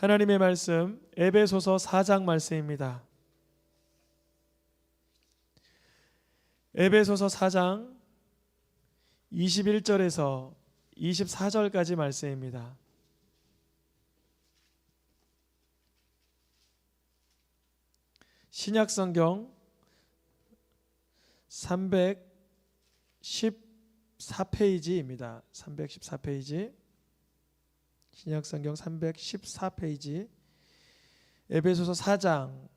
하나님의 말씀 에베소서 4장 말씀입니다. 에베소서 4장 21절에서 24절까지 말씀입니다. 신약성경 314페이지입니다. 314페이지. 신약성경 314페이지. 에베소서 4장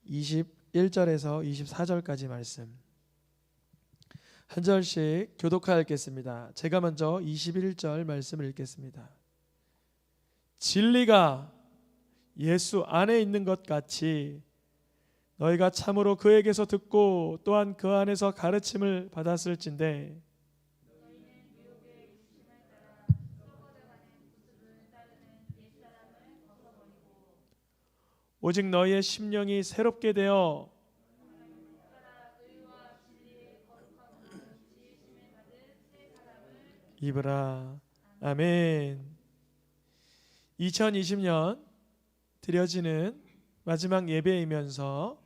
21절에서 24절까지 말씀. 한 절씩 교독하여 읽겠습니다. 제가 먼저 21절 말씀을 읽겠습니다. 진리가 예수 안에 있는 것 같이 너희가 참으로 그에게서 듣고 또한 그 안에서 가르침을 받았을진데 오직 너희의 심령이 새롭게 되어 입으라. 아멘. 2020년 드려지는 마지막 예배이면서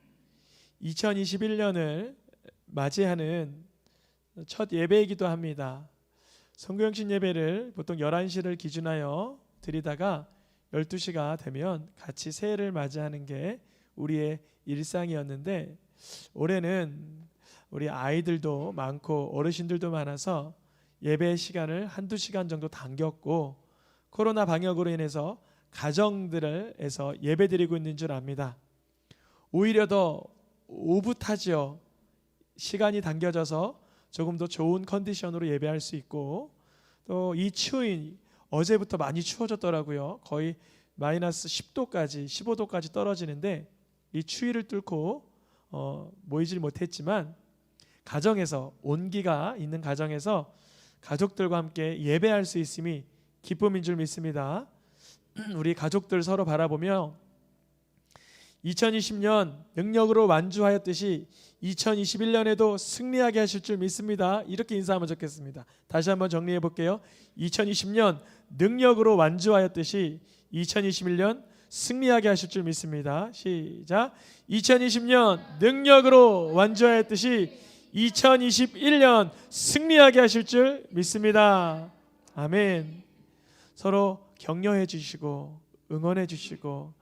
2021년을 맞이하는 첫 예배이기도 합니다. 성교영신 예배를 보통 11시를 기준하여 드리다가 12시가 되면 같이 새해를 맞이하는 게 우리의 일상이었는데, 올해는 우리 아이들도 많고 어르신들도 많아서 예배 시간을 한두 시간 정도 당겼고, 코로나 방역으로 인해서 가정들에서 예배 드리고 있는 줄 압니다. 오히려 더 오붓하죠. 시간이 당겨져서 조금 더 좋은 컨디션으로 예배할 수 있고, 또 이 추위 어제부터 많이 추워졌더라고요. 거의 마이너스 10도까지 15도까지 떨어지는데 이 추위를 뚫고 모이질 못했지만 가정에서, 온기가 있는 가정에서 가족들과 함께 예배할 수 있음이 기쁨인 줄 믿습니다. 우리 가족들 서로 바라보며 2020년 능력으로 완주하였듯이 2021년에도 승리하게 하실 줄 믿습니다. 이렇게 인사하면 좋겠습니다. 다시 한번 정리해 볼게요. 2020년 능력으로 완주하였듯이 2021년 승리하게 하실 줄 믿습니다. 시작. 2020년 능력으로 완주하였듯이 2021년 승리하게 하실 줄 믿습니다. 아멘. 서로 격려해 주시고 응원해 주시고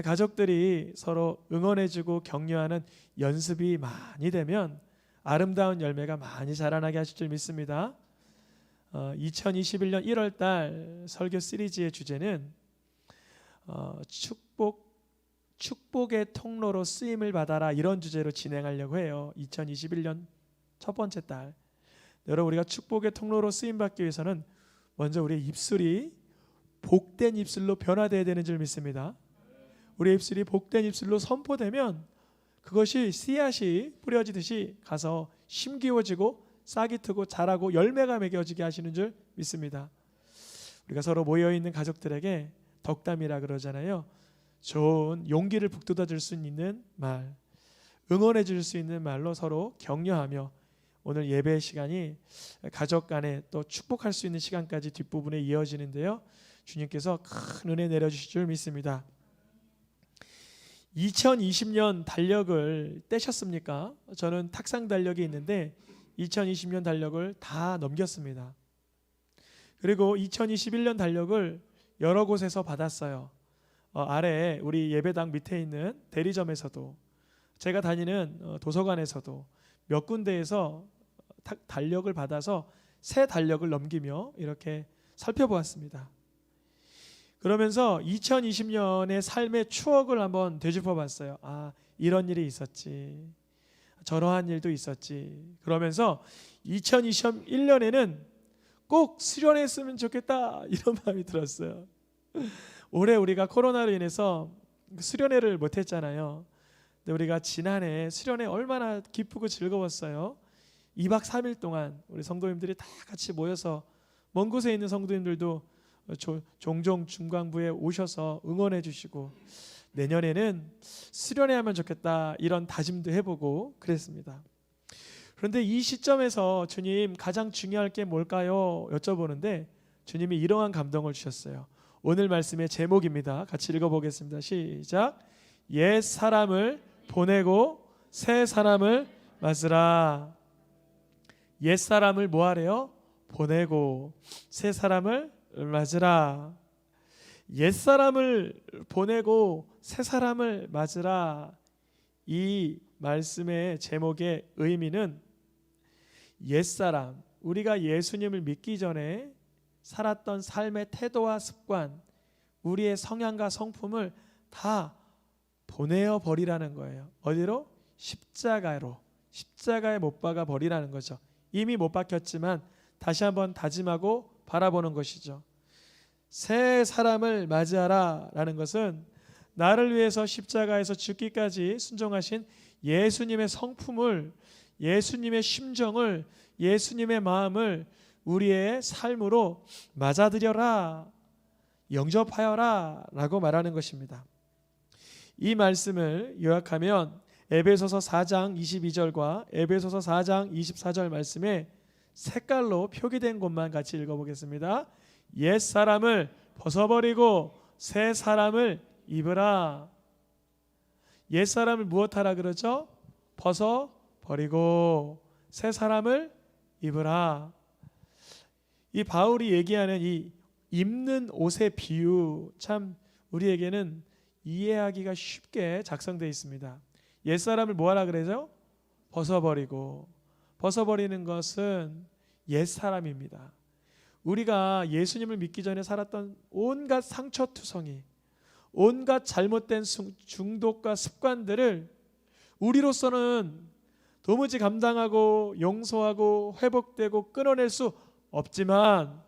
가족들이 서로 응원해주고 격려하는 연습이 많이 되면 아름다운 열매가 많이 자라나게 하실 줄 믿습니다. 2021년 1월달 설교 시리즈의 주제는 축복의 통로로 쓰임을 받아라, 이런 주제로 진행하려고 해요. 2021년 첫 번째 달, 여러분, 우리가 축복의 통로로 쓰임 받기 위해서는 먼저 우리의 입술이 복된 입술로 변화되어야 되는 줄 믿습니다. 우리의 입술이 복된 입술로 선포되면 그것이 씨앗이 뿌려지듯이 가서 심기워지고 싹이 트고 자라고 열매가 맺어지게 하시는 줄 믿습니다. 우리가 서로 모여있는 가족들에게 덕담이라 그러잖아요. 좋은 용기를 북돋아 줄 수 있는 말, 응원해 줄 수 있는 말로 서로 격려하며 오늘 예배 시간이 가족 간에 또 축복할 수 있는 시간까지 뒷부분에 이어지는데요, 주님께서 큰 은혜 내려주실 줄 믿습니다. 2020년 달력을 떼셨습니까? 저는 탁상 달력이 있는데 2020년 달력을 다 넘겼습니다. 그리고 2021년 달력을 여러 곳에서 받았어요. 아래 우리 예배당 밑에 있는 대리점에서도, 제가 다니는 도서관에서도 몇 군데에서 달력을 받아서 새 달력을 넘기며 이렇게 살펴보았습니다. 그러면서 2020년의 삶의 추억을 한번 되짚어 봤어요. 이런 일이 있었지, 저러한 일도 있었지. 그러면서 2021년에는 꼭 수련했으면 좋겠다, 이런 마음이 들었어요. 올해 우리가 코로나로 인해서 수련회를 못했잖아요. 근데 우리가 지난해 수련회 얼마나 기쁘고 즐거웠어요. 2박 3일 동안 우리 성도님들이 다 같이 모여서, 먼 곳에 있는 성도님들도 종종 중광부에 오셔서 응원해 주시고, 내년에는 수련회 하면 좋겠다, 이런 다짐도 해보고 그랬습니다. 그런데 이 시점에서 주님, 가장 중요할 게 뭘까요? 여쭤보는데 주님이 이러한 감동을 주셨어요. 오늘 말씀의 제목입니다. 같이 읽어보겠습니다. 시작. 옛 사람을 보내고 새 사람을 맞으라. 옛 사람을 뭐하래요? 보내고 새 사람을 맞으라. 옛 사람을 보내고 새 사람을 맞으라. 이 말씀의 제목의 의미는 옛 사람, 우리가 예수님을 믿기 전에 살았던 삶의 태도와 습관, 우리의 성향과 성품을 다 보내어 버리라는 거예요. 어디로? 십자가로. 십자가에 못 박아 버리라는 거죠. 이미 못 박혔지만 다시 한번 다짐하고 바라보는 것이죠. 새 사람을 맞이하라 라는 것은 나를 위해서 십자가에서 죽기까지 순종하신 예수님의 성품을, 예수님의 심정을, 예수님의 마음을 우리의 삶으로 맞아들여라, 영접하여라 라고 말하는 것입니다. 이 말씀을 요약하면 에베소서 4장 22절과 에베소서 4장 24절 말씀에 색깔로 표기된 곳만 같이 읽어보겠습니다. 옛 사람을 벗어버리고 새 사람을 입으라. 옛 사람을 무엇하라 그러죠? 벗어버리고 새 사람을 입으라. 이 바울이 얘기하는 이 입는 옷의 비유, 참 우리에게는 이해하기가 쉽게 작성되어 있습니다. 옛 사람을 뭐하라 그러죠? 벗어버리고. 벗어버리는 것은 옛 사람입니다. 우리가 예수님을 믿기 전에 살았던 온갖 상처투성이, 온갖 잘못된 중독과 습관들을 우리로서는 도무지 감당하고 용서하고 회복되고 끊어낼 수 없지만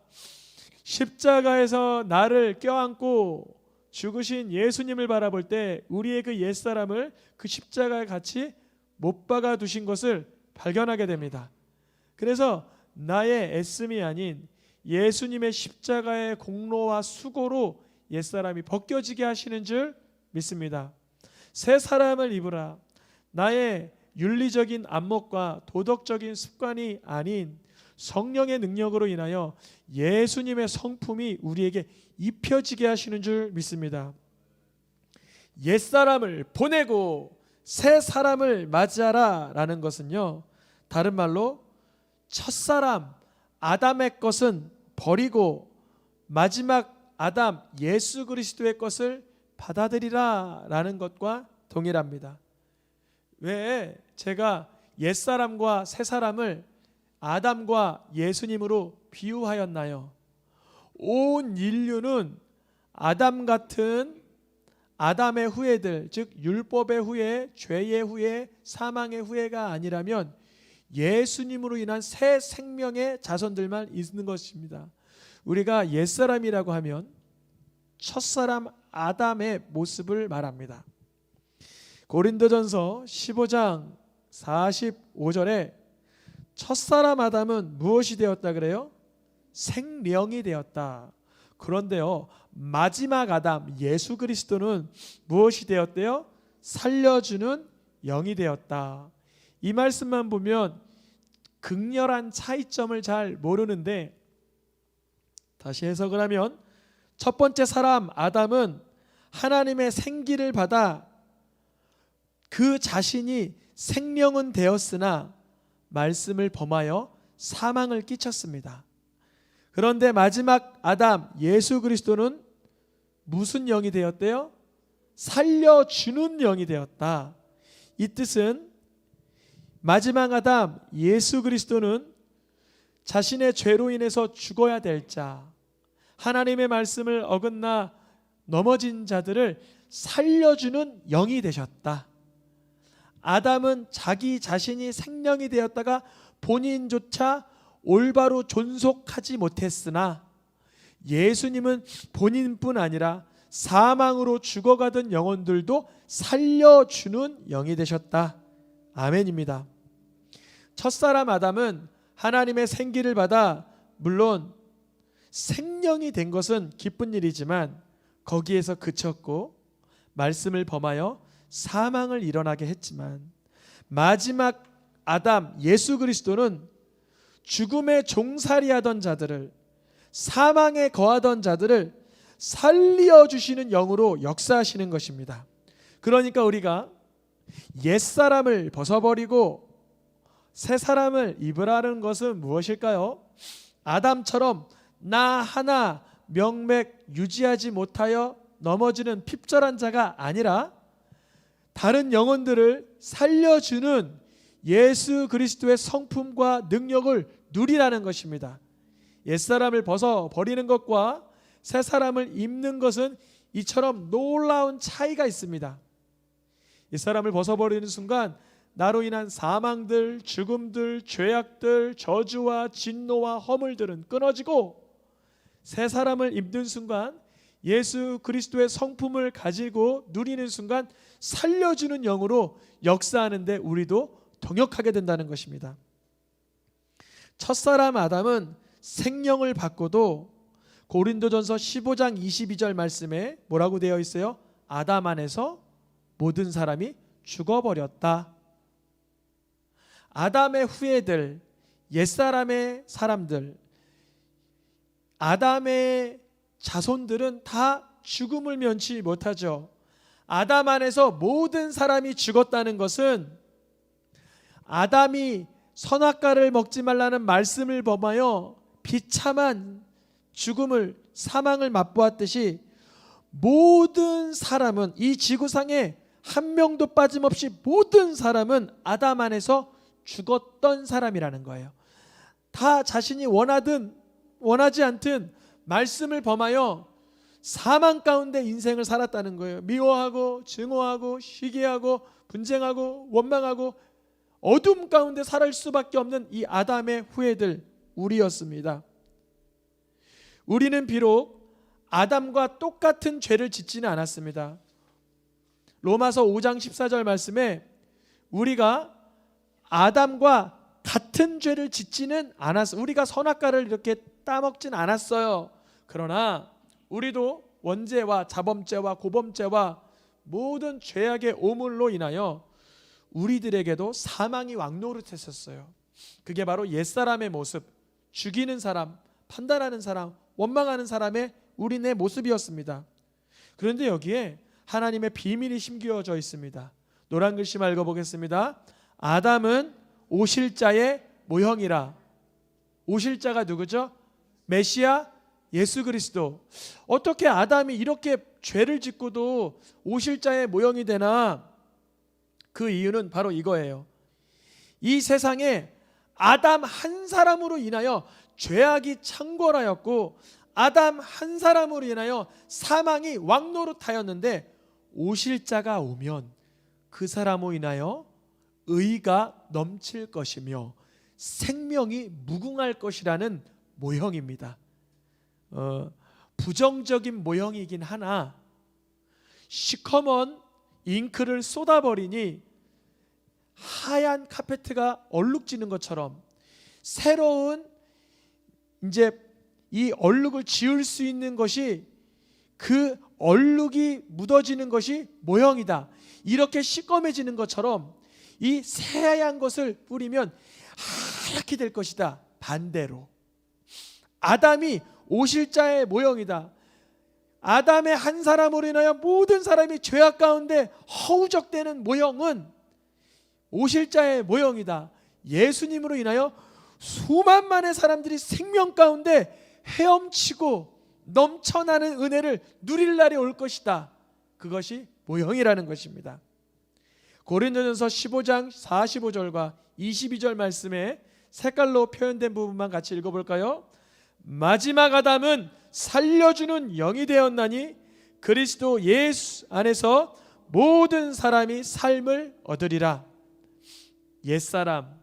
십자가에서 나를 껴안고 죽으신 예수님을 바라볼 때 우리의 그 옛사람을 그 십자가에 같이 못 박아 두신 것을 발견하게 됩니다. 그래서 나의 애씀이 아닌 예수님의 십자가의 공로와 수고로 옛사람이 벗겨지게 하시는 줄 믿습니다. 새 사람을 입으라. 나의 윤리적인 안목과 도덕적인 습관이 아닌 성령의 능력으로 인하여 예수님의 성품이 우리에게 입혀지게 하시는 줄 믿습니다. 옛사람을 보내고 새 사람을 맞이하라 라는 것은요, 다른 말로 첫사람 아담의 것은 버리고 마지막 아담 예수 그리스도의 것을 받아들이라 라는 것과 동일합니다. 왜 제가 옛사람과 새사람을 아담과 예수님으로 비유하였나요? 온 인류는 아담 같은 아담의 후예들, 즉 율법의 후예, 죄의 후예, 사망의 후예가 아니라면 예수님으로 인한 새 생명의 자손들만 있는 것입니다. 우리가 옛사람이라고 하면 첫사람 아담의 모습을 말합니다. 고린도전서 15장 45절에 첫사람 아담은 무엇이 되었다 그래요? 생명이 되었다. 그런데요, 마지막 아담 예수 그리스도는 무엇이 되었대요? 살려주는 영이 되었다. 이 말씀만 보면 극렬한 차이점을 잘 모르는데, 다시 해석을 하면 첫 번째 사람 아담은 하나님의 생기를 받아 그 자신이 생명은 되었으나 말씀을 범하여 사망을 끼쳤습니다. 그런데 마지막 아담 예수 그리스도는 무슨 영이 되었대요? 살려주는 영이 되었다. 이 뜻은 마지막 아담 예수 그리스도는 자신의 죄로 인해서 죽어야 될 자, 하나님의 말씀을 어긋나 넘어진 자들을 살려주는 영이 되셨다. 아담은 자기 자신이 생명이 되었다가 본인조차 올바로 존속하지 못했으나 예수님은 본인뿐 아니라 사망으로 죽어가던 영혼들도 살려주는 영이 되셨다. 아멘입니다. 첫사람 아담은 하나님의 생기를 받아 물론 생명이 된 것은 기쁜 일이지만 거기에서 그쳤고 말씀을 범하여 사망을 일어나게 했지만 마지막 아담 예수 그리스도는 죽음에 종살이하던 자들을, 사망에 거하던 자들을 살려주시는 영으로 역사하시는 것입니다. 그러니까 우리가 옛사람을 벗어버리고 새 사람을 입으라는 것은 무엇일까요? 아담처럼 나 하나 명맥 유지하지 못하여 넘어지는 핍절한 자가 아니라 다른 영혼들을 살려주는 예수 그리스도의 성품과 능력을 누리라는 것입니다. 옛사람을 벗어버리는 것과 새 사람을 입는 것은 이처럼 놀라운 차이가 있습니다. 옛사람을 벗어버리는 순간 나로 인한 사망들, 죽음들, 죄악들, 저주와 진노와 허물들은 끊어지고, 새 사람을 입는 순간 예수 그리스도의 성품을 가지고 누리는 순간 살려주는 영으로 역사하는데 우리도 동역하게 된다는 것입니다. 첫사람 아담은 생명을 받고도 고린도전서 15장 22절 말씀에 뭐라고 되어 있어요? 아담 안에서 모든 사람이 죽어버렸다. 아담의 후예들, 옛사람의 사람들, 아담의 자손들은 다 죽음을 면치 못하죠. 아담 안에서 모든 사람이 죽었다는 것은 아담이 선악과를 먹지 말라는 말씀을 범하여 비참한 죽음을, 사망을 맛보았듯이 모든 사람은, 이 지구상에 한 명도 빠짐없이 모든 사람은 아담 안에서 죽었던 사람이라는 거예요. 다 자신이 원하든 원하지 않든 말씀을 범하여 사망 가운데 인생을 살았다는 거예요. 미워하고 증오하고 시기하고 분쟁하고 원망하고 어둠 가운데 살 수밖에 없는 이 아담의 후예들, 우리였습니다. 우리는 비록 아담과 똑같은 죄를 짓지는 않았습니다. 로마서 5장 14절 말씀에 우리가 아담과 같은 죄를 짓지는 않았어요. 우리가 선악과를 이렇게 따먹진 않았어요. 그러나 우리도 원죄와 자범죄와 고범죄와 모든 죄악의 오물로 인하여 우리들에게도 사망이 왕노릇했었어요. 그게 바로 옛사람의 모습, 죽이는 사람, 판단하는 사람, 원망하는 사람의 우리네 모습이었습니다. 그런데 여기에 하나님의 비밀이 심겨져 있습니다. 노란 글씨만 읽어보겠습니다. 아담은 오실자의 모형이라. 오실자가 누구죠? 메시아 예수 그리스도. 어떻게 아담이 이렇게 죄를 짓고도 오실자의 모형이 되나? 그 이유는 바로 이거예요. 이 세상에 아담 한 사람으로 인하여 죄악이 창궐하였고 아담 한 사람으로 인하여 사망이 왕노릇하였는데, 오실자가 오면 그 사람으로 인하여 의가 넘칠 것이며 생명이 무궁할 것이라는 모형입니다. 부정적인 모형이긴 하나 시커먼 잉크를 쏟아버리니 하얀 카페트가 얼룩지는 것처럼 새로운 이제 이 얼룩을 지울 수 있는 것이, 그 얼룩이 묻어지는 것이 모형이다. 이렇게 시꺼매지는 것처럼 이 새하얀 것을 뿌리면 하얗게 될 것이다. 반대로 아담이 오실자의 모형이다. 아담의 한 사람으로 인하여 모든 사람이 죄악 가운데 허우적대는 모형은 오실자의 모형이다. 예수님으로 인하여 수만만의 사람들이 생명 가운데 헤엄치고 넘쳐나는 은혜를 누릴 날이 올 것이다. 그것이 모형이라는 것입니다. 고린도전서 15장 45절과 22절 말씀에 색깔로 표현된 부분만 같이 읽어볼까요? 마지막 아담은 살려주는 영이 되었나니 그리스도 예수 안에서 모든 사람이 삶을 얻으리라. 옛사람,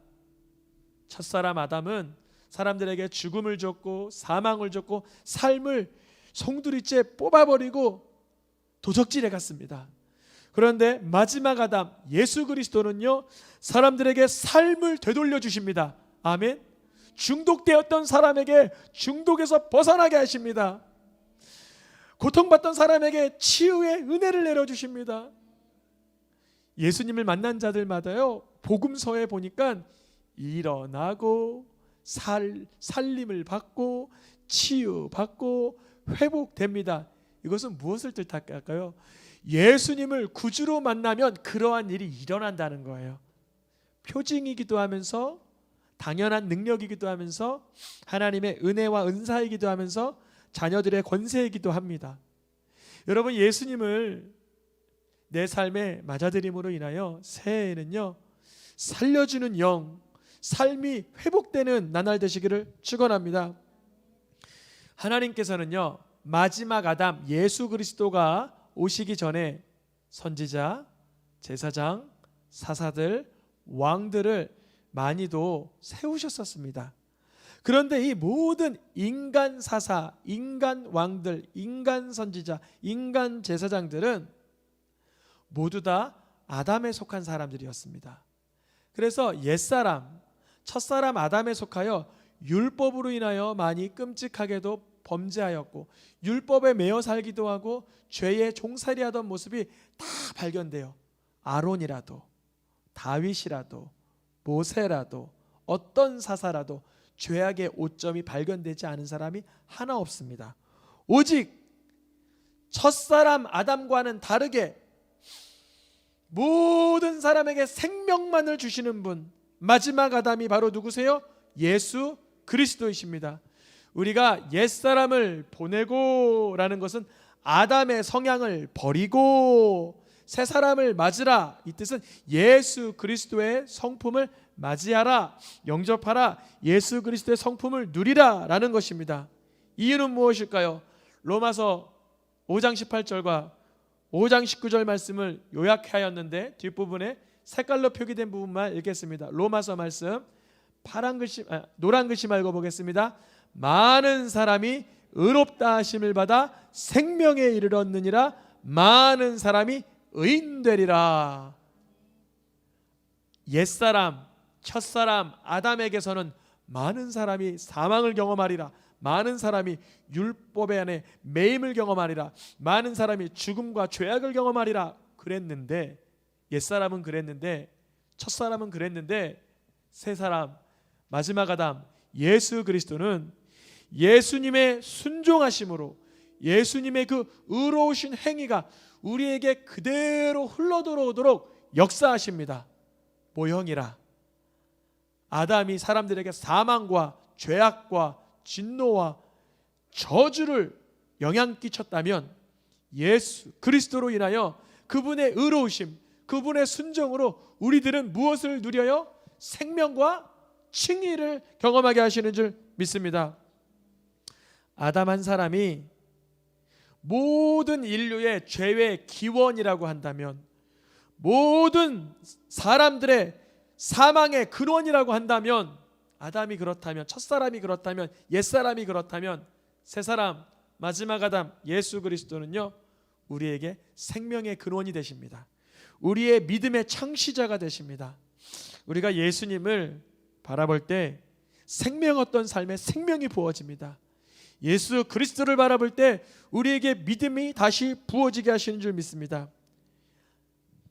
첫사람 아담은 사람들에게 죽음을 줬고 사망을 줬고 삶을 송두리째 뽑아버리고 도적질해 갔습니다. 그런데 마지막 아담 예수 그리스도는요, 사람들에게 삶을 되돌려 주십니다. 아멘. 중독되었던 사람에게 중독에서 벗어나게 하십니다. 고통받던 사람에게 치유의 은혜를 내려주십니다. 예수님을 만난 자들마다요, 복음서에 보니까 일어나고 살림을 받고 치유받고 회복됩니다. 이것은 무엇을 뜻할까요? 예수님을 구주로 만나면 그러한 일이 일어난다는 거예요. 표징이기도 하면서 당연한 능력이기도 하면서 하나님의 은혜와 은사이기도 하면서 자녀들의 권세이기도 합니다. 여러분, 예수님을 내 삶에 맞아들임으로 인하여 새해에는요, 살려주는 영, 삶이 회복되는 나날 되시기를 축원합니다. 하나님께서는요, 마지막 아담 예수 그리스도가 오시기 전에 선지자, 제사장, 사사들, 왕들을 많이도 세우셨었습니다. 그런데 이 모든 인간 사사, 인간 왕들, 인간 선지자, 인간 제사장들은 모두 다 아담에 속한 사람들이었습니다. 그래서 옛사람, 첫사람 아담에 속하여 율법으로 인하여 많이 끔찍하게도 범죄하였고 율법에 매여 살기도 하고 죄에 종살이하던 모습이 다 발견돼요. 아론이라도 다윗이라도 모세라도 어떤 사사라도 죄악의 오점이 발견되지 않은 사람이 하나 없습니다. 오직 첫사람 아담과는 다르게 모든 사람에게 생명만을 주시는 분, 마지막 아담이 바로 누구세요? 예수 그리스도이십니다. 우리가 옛사람을 보내고 라는 것은 아담의 성향을 버리고 새 사람을 맞으라, 이 뜻은 예수 그리스도의 성품을 맞이하라, 영접하라, 예수 그리스도의 성품을 누리라 라는 것입니다. 이유는 무엇일까요? 로마서 5장 18절과 5장 19절 말씀을 요약하였는데 뒷부분에 색깔로 표기된 부분만 읽겠습니다. 로마서 말씀 노란 글씨 말고 보겠습니다. 많은 사람이 의롭다 하심을 받아 생명에 이르렀느니라. 많은 사람이 의인되리라. 옛사람, 첫사람 아담에게서는 많은 사람이 사망을 경험하리라. 많은 사람이 율법의 안에 매임을 경험하리라. 많은 사람이 죽음과 죄악을 경험하리라 그랬는데, 옛사람은 그랬는데, 첫사람은 그랬는데, 새사람 마지막 아담 예수 그리스도는 예수님의 순종하심으로 예수님의 그 의로우신 행위가 우리에게 그대로 흘러들어오도록 역사하십니다. 모형이라 아담이 사람들에게 사망과 죄악과 진노와 저주를 영향 끼쳤다면 예수 그리스도로 인하여 그분의 의로우심, 그분의 순종으로 우리들은 무엇을 누려요? 생명과 칭의를 경험하게 하시는 줄 믿습니다. 아담 한 사람이 모든 인류의 죄의 기원이라고 한다면, 모든 사람들의 사망의 근원이라고 한다면, 아담이 그렇다면, 첫사람이 그렇다면, 옛사람이 그렇다면, 새사람 마지막 아담 예수 그리스도는요, 우리에게 생명의 근원이 되십니다. 우리의 믿음의 창시자가 되십니다. 우리가 예수님을 바라볼 때 생명 어떤 삶에 생명이 부어집니다. 예수 그리스도를 바라볼 때 우리에게 믿음이 다시 부어지게 하시는 줄 믿습니다.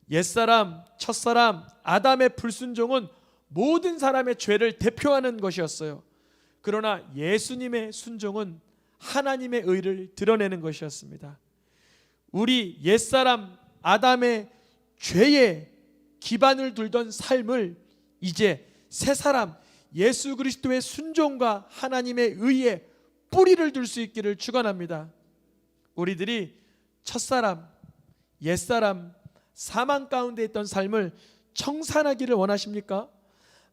옛사람, 첫사람, 아담의 불순종은 모든 사람의 죄를 대표하는 것이었어요. 그러나 예수님의 순종은 하나님의 의를 드러내는 것이었습니다. 우리 옛사람 아담의 죄에 기반을 둘던 삶을 이제 새사람 예수 그리스도의 순종과 하나님의 의에 뿌리를 둘 수 있기를 축원합니다. 우리들이 첫사람, 옛사람, 사망 가운데 있던 삶을 청산하기를 원하십니까?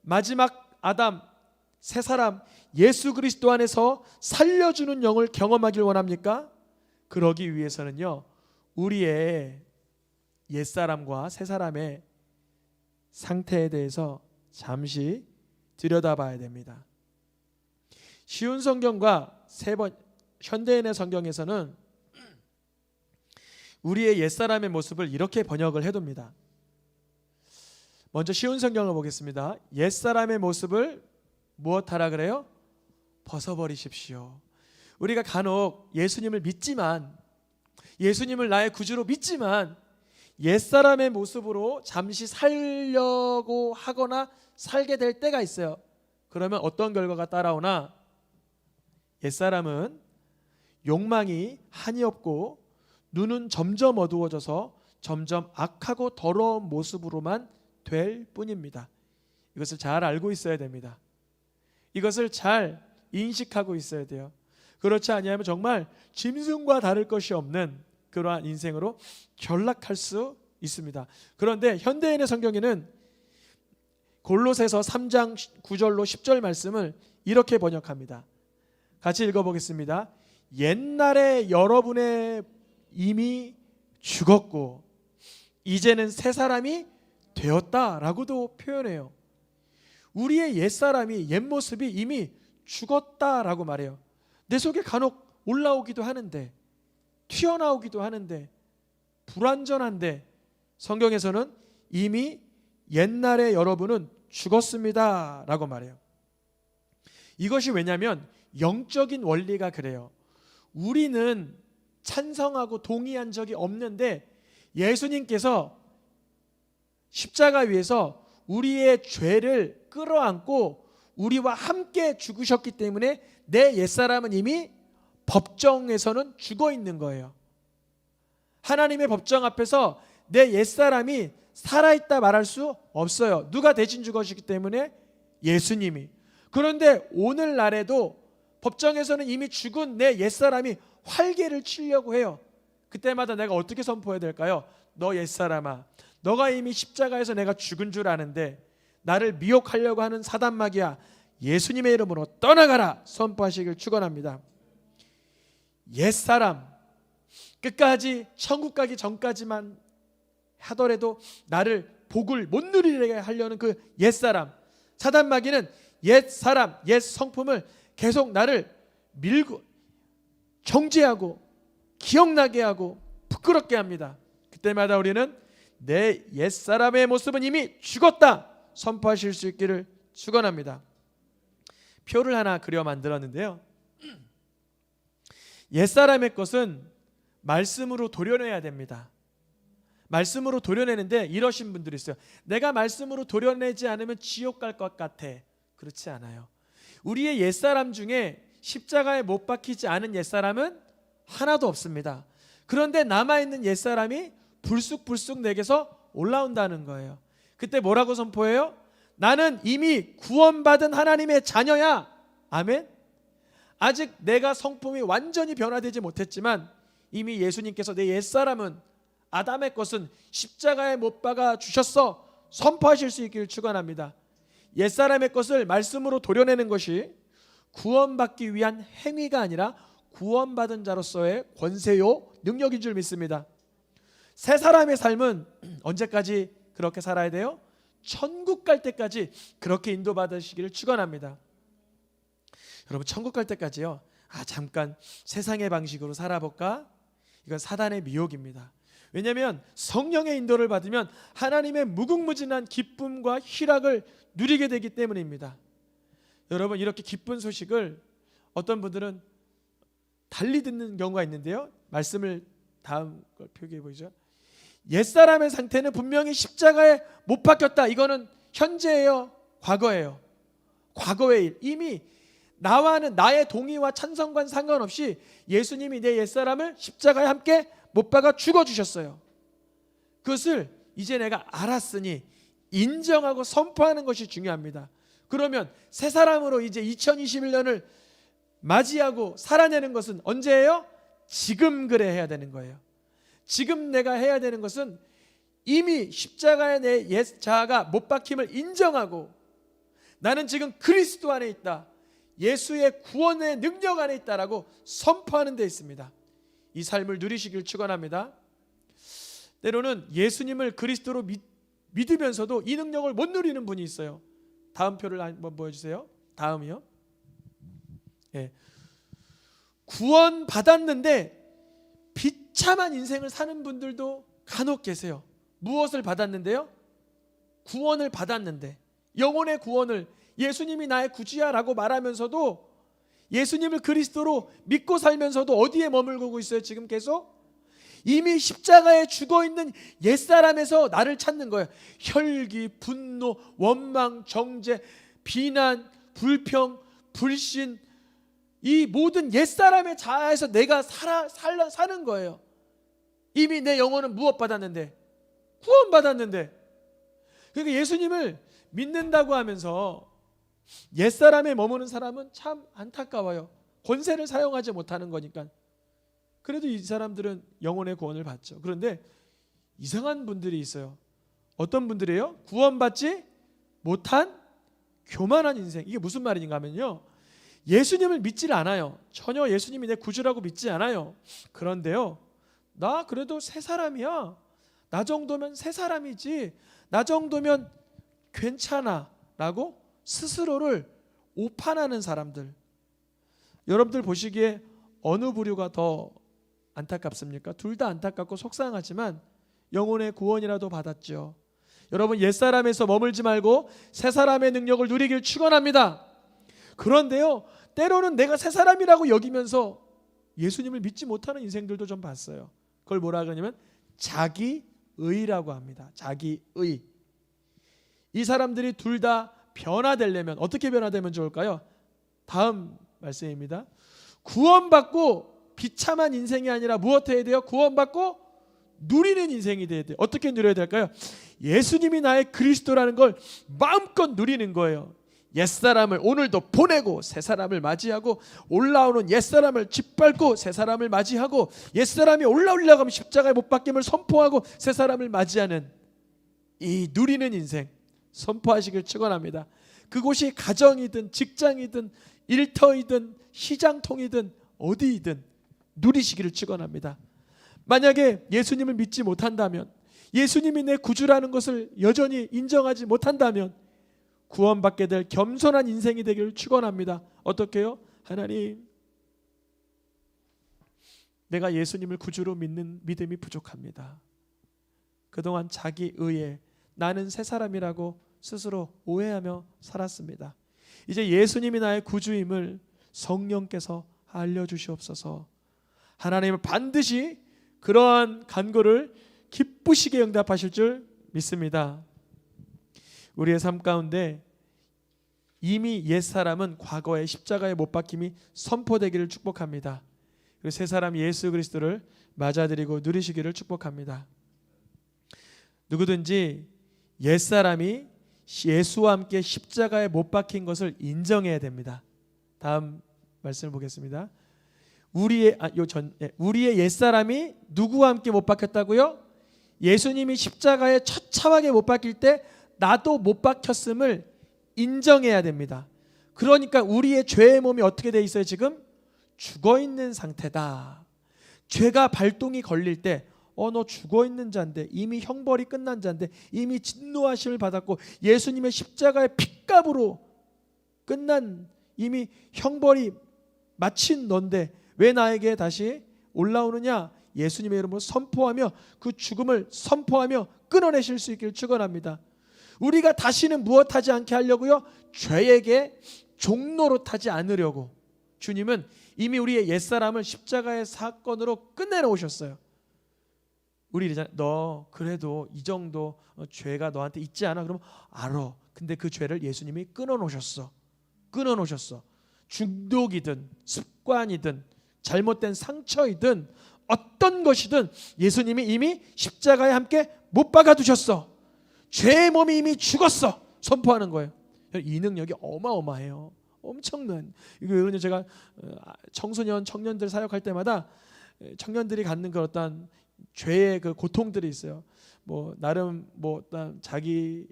마지막 아담, 새사람, 예수 그리스도 안에서 살려주는 영을 경험하길 원합니까? 그러기 위해서는요, 우리의 옛사람과 새사람의 상태에 대해서 잠시 들여다봐야 됩니다. 쉬운 성경과 현대인의 성경에서는 우리의 옛사람의 모습을 이렇게 번역을 해둡니다. 먼저 쉬운 성경을 보겠습니다. 옛사람의 모습을 무엇하라 그래요? 벗어버리십시오. 우리가 간혹 예수님을 믿지만, 예수님을 나의 구주로 믿지만 옛사람의 모습으로 잠시 살려고 하거나 살게 될 때가 있어요. 그러면 어떤 결과가 따라오나? 옛사람은 욕망이 한이 없고 눈은 점점 어두워져서 점점 악하고 더러운 모습으로만 될 뿐입니다. 이것을 잘 알고 있어야 됩니다. 이것을 잘 인식하고 있어야 돼요. 그렇지 아니하면 정말 짐승과 다를 것이 없는 그러한 인생으로 전락할 수 있습니다. 그런데 현대인의 성경에는 골로새서 3장 9절로 10절 말씀을 이렇게 번역합니다. 같이 읽어보겠습니다. 옛날에 여러분의 이미 죽었고 이제는 새 사람이 되었다라고도 표현해요. 우리의 옛사람이, 옛모습이 이미 죽었다라고 말해요. 내 속에 간혹 올라오기도 하는데, 튀어나오기도 하는데, 불완전한데 성경에서는 이미 옛날에 여러분은 죽었습니다 라고 말해요. 이것이 왜냐하면 영적인 원리가 그래요. 우리는 찬성하고 동의한 적이 없는데 예수님께서 십자가 위에서 우리의 죄를 끌어안고 우리와 함께 죽으셨기 때문에 내 옛사람은 이미 법정에서는 죽어 있는 거예요. 하나님의 법정 앞에서 내 옛사람이 살아있다 말할 수 없어요. 누가 대신 죽으셨기 때문에? 예수님이. 그런데 오늘날에도 법정에서는 이미 죽은 내 옛사람이 활개를 치려고 해요. 그때마다 내가 어떻게 선포해야 될까요? 너 옛사람아, 너가 이미 십자가에서 내가 죽은 줄 아는데 나를 미혹하려고 하는 사단마귀야, 예수님의 이름으로 떠나가라 선포하시길 축원합니다. 옛사람, 끝까지 천국 가기 전까지만 하더라도 나를 복을 못 누리게 하려는 그 옛사람, 사단마귀는 옛사람, 옛 성품을 계속 나를 밀고 정죄하고 기억나게 하고 부끄럽게 합니다. 그때마다 우리는 내 옛사람의 모습은 이미 죽었다 선포하실 수 있기를 축원합니다. 표를 하나 그려 만들었는데요, 옛사람의 것은 말씀으로 도려내야 됩니다. 말씀으로 도려내는데 이러신 분들이 있어요. 내가 말씀으로 도려내지 않으면 지옥 갈 것 같아. 그렇지 않아요. 우리의 옛사람 중에 십자가에 못 박히지 않은 옛사람은 하나도 없습니다. 그런데 남아있는 옛사람이 불쑥불쑥 내게서 올라온다는 거예요. 그때 뭐라고 선포해요? 나는 이미 구원받은 하나님의 자녀야. 아멘. 아직 내가 성품이 완전히 변화되지 못했지만 이미 예수님께서 내 옛사람은, 아담의 것은 십자가에 못 박아 주셨어 선포하실 수 있기를 축원합니다. 옛사람의 것을 말씀으로 도려내는 것이 구원받기 위한 행위가 아니라 구원받은 자로서의 권세요 능력인 줄 믿습니다. 새 사람의 삶은 언제까지 그렇게 살아야 돼요? 천국 갈 때까지 그렇게 인도받으시기를 축원합니다. 여러분, 천국 갈 때까지요, 잠깐 세상의 방식으로 살아볼까? 이건 사단의 미혹입니다. 왜냐하면 성령의 인도를 받으면 하나님의 무궁무진한 기쁨과 희락을 누리게 되기 때문입니다. 여러분, 이렇게 기쁜 소식을 어떤 분들은 달리 듣는 경우가 있는데요, 말씀을 다음 걸 표기해 보이죠. 옛사람의 상태는 분명히 십자가에 못 박혔다. 이거는 현재예요, 과거예요? 과거의 일. 이미 나와는 나의 동의와 찬성과 상관없이 예수님이 내 옛사람을 십자가에 함께 못 박아 죽어주셨어요. 그것을 이제 내가 알았으니 인정하고 선포하는 것이 중요합니다. 그러면 새 사람으로 이제 2021년을 맞이하고 살아내는 것은 언제예요? 지금 그래 해야 되는 거예요. 지금 내가 해야 되는 것은 이미 십자가에 내 옛 자아가 못 박힘을 인정하고 나는 지금 그리스도 안에 있다, 예수의 구원의 능력 안에 있다라고 선포하는 데 있습니다. 이 삶을 누리시길 축원합니다. 때로는 예수님을 그리스도로 믿으면서도 이 능력을 못 누리는 분이 있어요. 다음 표를 한번 보여주세요. 다음이요. 예. 구원 받았는데 비참한 인생을 사는 분들도 간혹 계세요. 무엇을 받았는데요? 구원을 받았는데, 영혼의 구원을, 예수님이 나의 구주야라고 말하면서도 예수님을 그리스도로 믿고 살면서도 어디에 머물고 있어요? 지금 계속 이미 십자가에 죽어있는 옛사람에서 나를 찾는 거예요. 혈기, 분노, 원망, 정죄, 비난, 불평, 불신, 이 모든 옛사람의 자아에서 내가 사는 거예요. 이미 내 영혼은 무엇받았는데? 구원받았는데. 그러니까 예수님을 믿는다고 하면서 옛사람에 머무는 사람은 참 안타까워요. 권세를 사용하지 못하는 거니까. 그래도 이 사람들은 영혼의 구원을 받죠. 그런데 이상한 분들이 있어요. 어떤 분들이에요? 구원받지 못한 교만한 인생. 이게 무슨 말인가 하면요, 예수님을 믿지를 않아요. 전혀 예수님이 내 구주라고 믿지 않아요. 그런데요, 나 그래도 새 사람이야. 나 정도면 새 사람이지. 나 정도면 괜찮아 라고 스스로를 오판하는 사람들. 여러분들 보시기에 어느 부류가 더 안타깝습니까? 둘 다 안타깝고 속상하지만 영혼의 구원이라도 받았죠. 여러분, 옛사람에서 머물지 말고 새사람의 능력을 누리길 축원합니다. 그런데요, 때로는 내가 새사람이라고 여기면서 예수님을 믿지 못하는 인생들도 좀 봤어요. 그걸 뭐라 그러냐면 자기의라고 합니다. 자기의. 이 사람들이 둘 다 변화되려면 어떻게 변화되면 좋을까요? 다음 말씀입니다. 구원받고 비참한 인생이 아니라 무엇 해야 돼요? 구원받고 누리는 인생이 돼야 돼요. 어떻게 누려야 될까요? 예수님이 나의 그리스도라는 걸 마음껏 누리는 거예요. 옛사람을 오늘도 보내고 새사람을 맞이하고, 올라오는 옛사람을 짓밟고 새사람을 맞이하고, 옛사람이 올라오려고 하면 십자가에 못 박힘을 선포하고 새사람을 맞이하는 이 누리는 인생 선포하시길 축원합니다. 그곳이 가정이든 직장이든 일터이든 시장통이든 어디이든 누리시기를 축원합니다. 만약에 예수님을 믿지 못한다면, 예수님이 내 구주라는 것을 여전히 인정하지 못한다면 구원받게 될 겸손한 인생이 되기를 축원합니다. 어떻게요? 하나님, 내가 예수님을 구주로 믿는 믿음이 부족합니다. 그동안 자기의에 나는 새 사람이라고 스스로 오해하며 살았습니다. 이제 예수님이 나의 구주임을 성령께서 알려주시옵소서. 하나님은 반드시 그러한 간구를 기쁘시게 응답하실 줄 믿습니다. 우리의 삶 가운데 이미 옛사람은 과거에 십자가에 못 박힘이 선포되기를 축복합니다. 그리고 새 사람 예수 그리스도를 맞아들이고 누리시기를 축복합니다. 누구든지 옛사람이 예수와 함께 십자가에 못 박힌 것을 인정해야 됩니다. 다음 말씀을 보겠습니다. 우리의 옛사람이 누구와 함께 못 박혔다고요? 예수님이 십자가에 처참하게 못 박힐 때 나도 못 박혔음을 인정해야 됩니다. 그러니까 우리의 죄의 몸이 어떻게 돼 있어요? 지금 죽어있는 상태다. 죄가 발동이 걸릴 때 너 죽어있는 자인데, 이미 형벌이 끝난 자인데, 이미 진노하심을 받았고 예수님의 십자가의 핏값으로 끝난 이미 형벌이 마친 넌데 왜 나에게 다시 올라오느냐? 예수님의 이름으로 선포하며 그 죽음을 선포하며 끊어내실 수 있기를 축원합니다. 우리가 다시는 무엇하지 않게 하려고요? 죄에게 종로로 타지 않으려고 주님은 이미 우리의 옛사람을 십자가의 사건으로 끝내놓으셨어요. 우리 너 그래도 이 정도 죄가 너한테 있지 않아? 그러면 알아. 근데 그 죄를 예수님이 끊어놓으셨어. 중독이든 습관이든 잘못된 상처이든 어떤 것이든 예수님이 이미 십자가에 함께 못 박아두셨어. 죄의 몸이 이미 죽었어. 선포하는 거예요. 이 능력이 어마어마해요. 엄청난. 이거 제가 청년들 사역할 때마다 청년들이 갖는 그 어떤 죄의 그 고통들이 있어요. 뭐 나름 뭐 어떤 자기의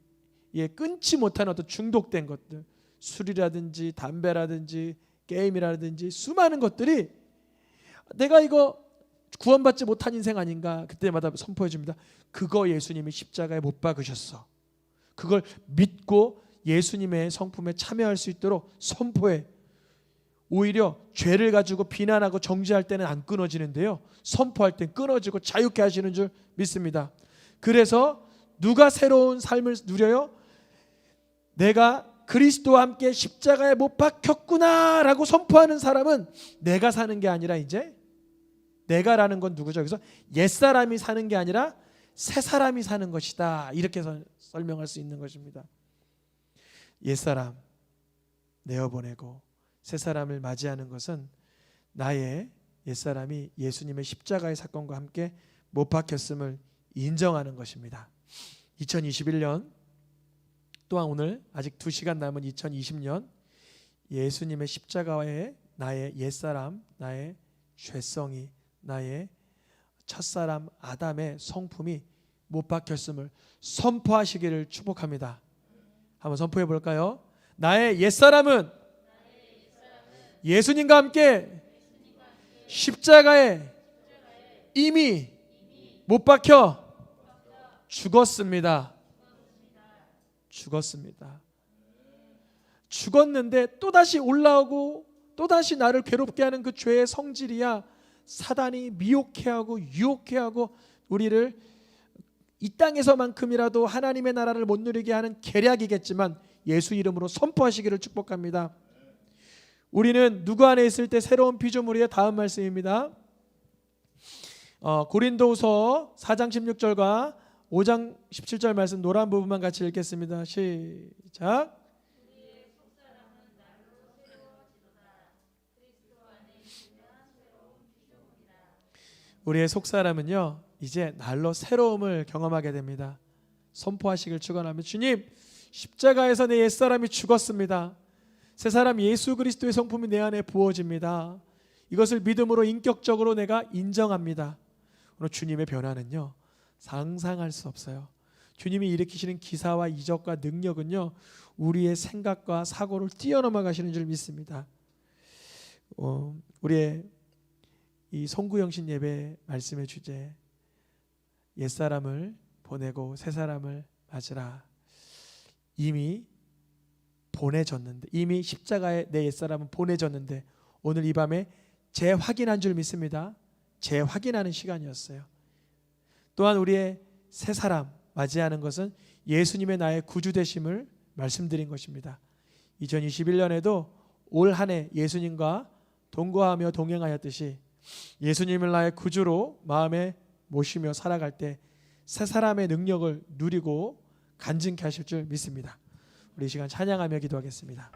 끊지 못하는 어떤 중독된 것들, 술이라든지 담배라든지 게임이라든지 수많은 것들이 내가 이거 구원받지 못한 인생 아닌가 그때마다 선포해 줍니다. 그거 예수님이 십자가에 못 박으셨어. 그걸 믿고 예수님의 성품에 참여할 수 있도록 선포해. 오히려 죄를 가지고 비난하고 정죄할 때는 안 끊어지는데요, 선포할 땐 끊어지고 자유케 하시는 줄 믿습니다. 그래서 누가 새로운 삶을 누려요? 내가 그리스도와 함께 십자가에 못 박혔구나 라고 선포하는 사람은 내가 사는 게 아니라, 이제 내가라는 건 누구죠? 그래서 옛사람이 사는 게 아니라 새사람이 사는 것이다, 이렇게 설명할 수 있는 것입니다. 옛사람 내어보내고 새사람을 맞이하는 것은 나의 옛사람이 예수님의 십자가의 사건과 함께 못 박혔음을 인정하는 것입니다. 2021년 또한 오늘 아직 2시간 남은 2020년 예수님의 십자가에 나의 옛사람, 나의 죄성이, 나의 첫사람 아담의 성품이 못 박혔음을 선포하시기를 축복합니다. 한번 선포해 볼까요? 나의 옛사람은 예수님과 함께 십자가에 이미 못 박혀 죽었습니다. 죽었는데 또다시 올라오고 또다시 나를 괴롭게 하는 그 죄의 성질이야 사단이 미혹해하고 유혹해하고 우리를 이 땅에서만큼이라도 하나님의 나라를 못 누리게 하는 계략이겠지만 예수 이름으로 선포하시기를 축복합니다. 우리는 누구 안에 있을 때 새로운 피조물이에요. 다음 말씀입니다. 고린도후서 4장 16절과 5장 17절 말씀 노란 부분만 같이 읽겠습니다. 시작. 우리의 속사람은요 이제 날로 새로움을 경험하게 됩니다. 선포하시길 축원하며 주님 십자가에서 내 옛사람이 죽었습니다. 새사람 예수 그리스도의 성품이 내 안에 부어집니다. 이것을 믿음으로 인격적으로 내가 인정합니다. 오늘 주님의 변화는요 상상할 수 없어요. 주님이 일으키시는 기사와 이적과 능력은요 우리의 생각과 사고를 뛰어넘어 가시는 줄 믿습니다. 우리의 이 송구영신 예배 말씀의 주제 옛사람을 보내고 새사람을 맞으라. 이미 보내졌는데 이미 십자가에 내 옛사람은 보내졌는데 오늘 이 밤에 재확인한 줄 믿습니다. 재확인하는 시간이었어요. 또한 우리의 새사람 맞이하는 것은 예수님의 나의 구주되심을 말씀드린 것입니다. 2021년에도 올 한 해 예수님과 동거하며 동행하였듯이 예수님을 나의 구주로 마음에 모시며 살아갈 때 새 사람의 능력을 누리고 간증케 하실 줄 믿습니다. 우리 이 시간 찬양하며 기도하겠습니다.